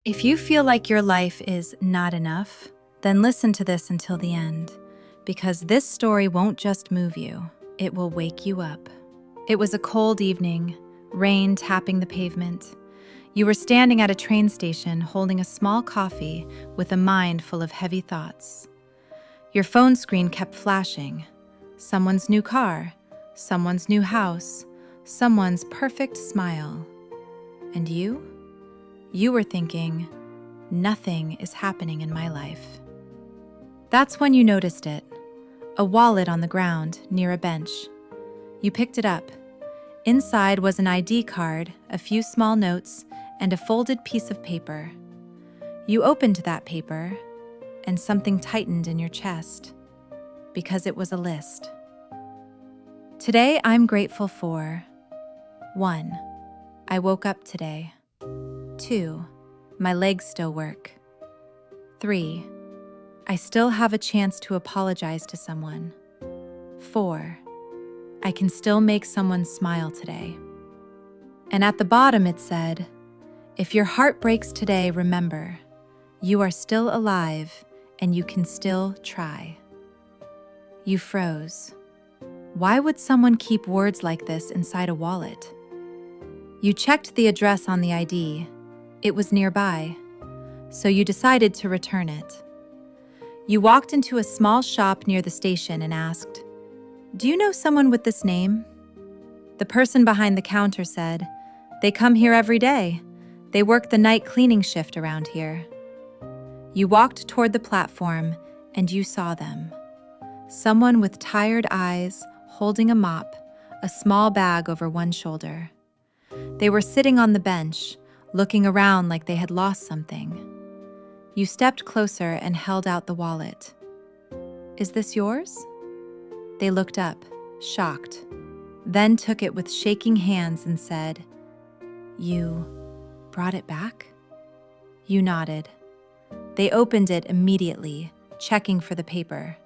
If you feel like your life is not enough, then listen to this until the end, because this story won't just move you, it will wake you up. It was a cold evening, rain tapping the pavement. You were standing at a train station holding a small coffee with a mind full of heavy thoughts. Your phone screen kept flashing. Someone's new car, someone's new house, someone's perfect smile. And you? You were thinking, nothing is happening in my life. That's when you noticed it, a wallet on the ground near a bench. You picked it up. Inside was an ID card, a few small notes, and a folded piece of paper. You opened that paper, and something tightened in your chest, because it was a list. Today I'm grateful for 1. I woke up today. 2. My legs still work. 3. I still have a chance to apologize to someone. 4. I can still make someone smile today. And at the bottom it said, if your heart breaks today, remember, you are still alive and you can still try. You froze. Why would someone keep words like this inside a wallet? You checked the address on the ID. It was nearby, so you decided to return it. You walked into a small shop near the station and asked, do you know someone with this name? The person behind the counter said, they come here every day. They work the night cleaning shift around here. You walked toward the platform and you saw them. Someone with tired eyes, holding a mop, a small bag over one shoulder. They were sitting on the bench, looking around like they had lost something. You stepped closer and held out the wallet. Is this yours? They looked up, shocked, then took it with shaking hands and said, you brought it back? You nodded. They opened it immediately, checking for the paper.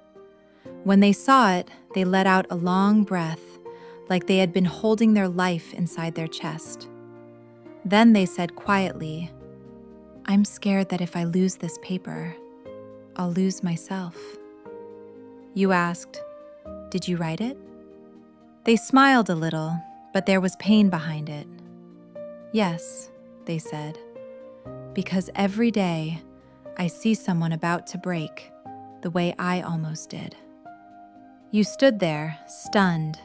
When they saw it, they let out a long breath, like they had been holding their life inside their chest. Then they said quietly, I'm scared that if I lose this paper, I'll lose myself. You asked, did you write it? They smiled a little, but there was pain behind it. Yes, they said, because every day I see someone about to break the way I almost did. You stood there, stunned.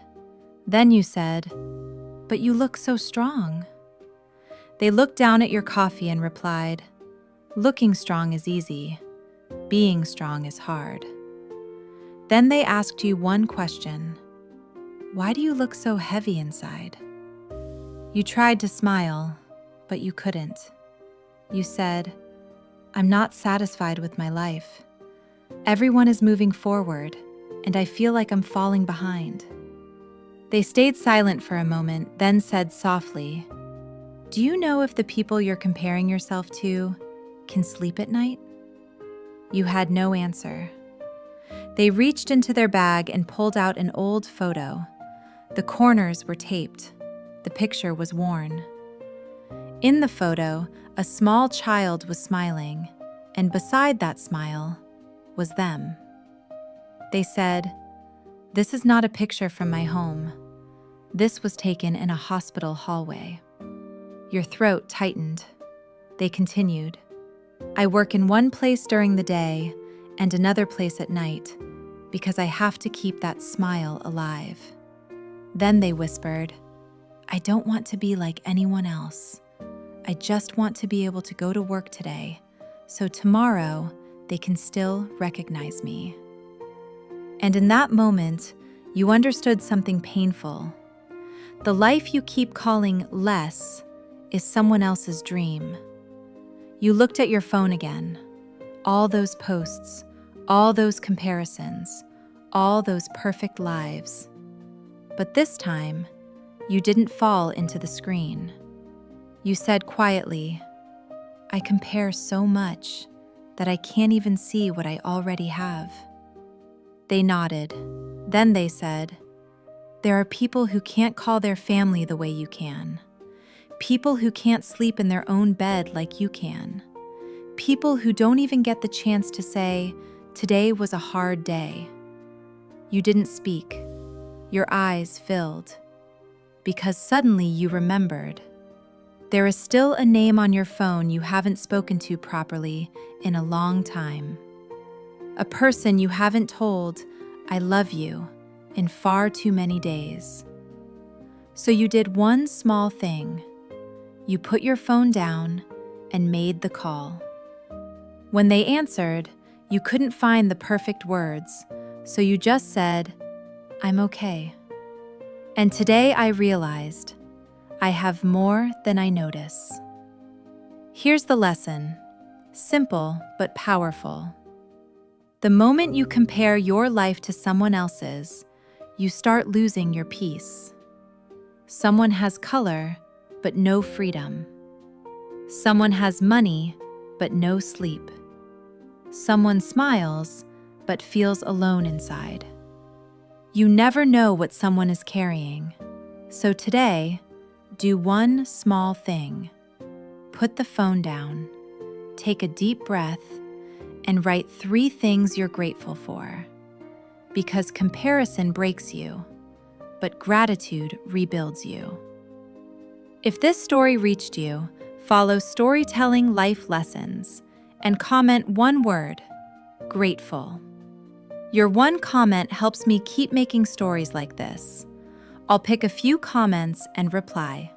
Then you said, but you look so strong. They looked down at your coffee and replied, looking strong is easy, being strong is hard. Then they asked you one question. Why do you look so heavy inside? You tried to smile, but you couldn't. You said, I'm not satisfied with my life. Everyone is moving forward, and I feel like I'm falling behind. They stayed silent for a moment, then said softly, do you know if the people you're comparing yourself to can sleep at night? You had no answer. They reached into their bag and pulled out an old photo. The corners were taped. The picture was worn. In the photo, a small child was smiling, and beside that smile was them. They said, this is not a picture from my home. This was taken in a hospital hallway. Your throat tightened. They continued, I work in one place during the day and another place at night because I have to keep that smile alive. Then they whispered, I don't want to be like anyone else. I just want to be able to go to work today, so tomorrow they can still recognize me. And in that moment, you understood something painful. The life you keep calling less is someone else's dream. You looked at your phone again. All those posts, all those comparisons, all those perfect lives. But this time, you didn't fall into the screen. You said quietly, I compare so much that I can't even see what I already have. They nodded. Then they said, there are people who can't call their family the way you can. People who can't sleep in their own bed like you can. people who don't even get the chance to say, "Today was a hard day." You didn't speak. Your eyes filled. Because suddenly you remembered. There is still a name on your phone you haven't spoken to properly in a long time. A person you haven't told, "I love you," in far too many days. So you did one small thing. You put your phone down and made the call. When they answered, you couldn't find the perfect words, so you just said, "I'm okay." And today I realized I have more than I notice. Here's the lesson, simple but powerful. The moment you compare your life to someone else's, you start losing your peace. Someone has color, but no freedom. Someone has money, but no sleep. Someone smiles, but feels alone inside. You never know what someone is carrying. So today, do one small thing. Put the phone down, take a deep breath, and write 3 things you're grateful for. Because comparison breaks you, but gratitude rebuilds you. If this story reached you, follow Storytelling Life Lessons and comment one word, grateful. Your one comment helps me keep making stories like this. I'll pick a few comments and reply.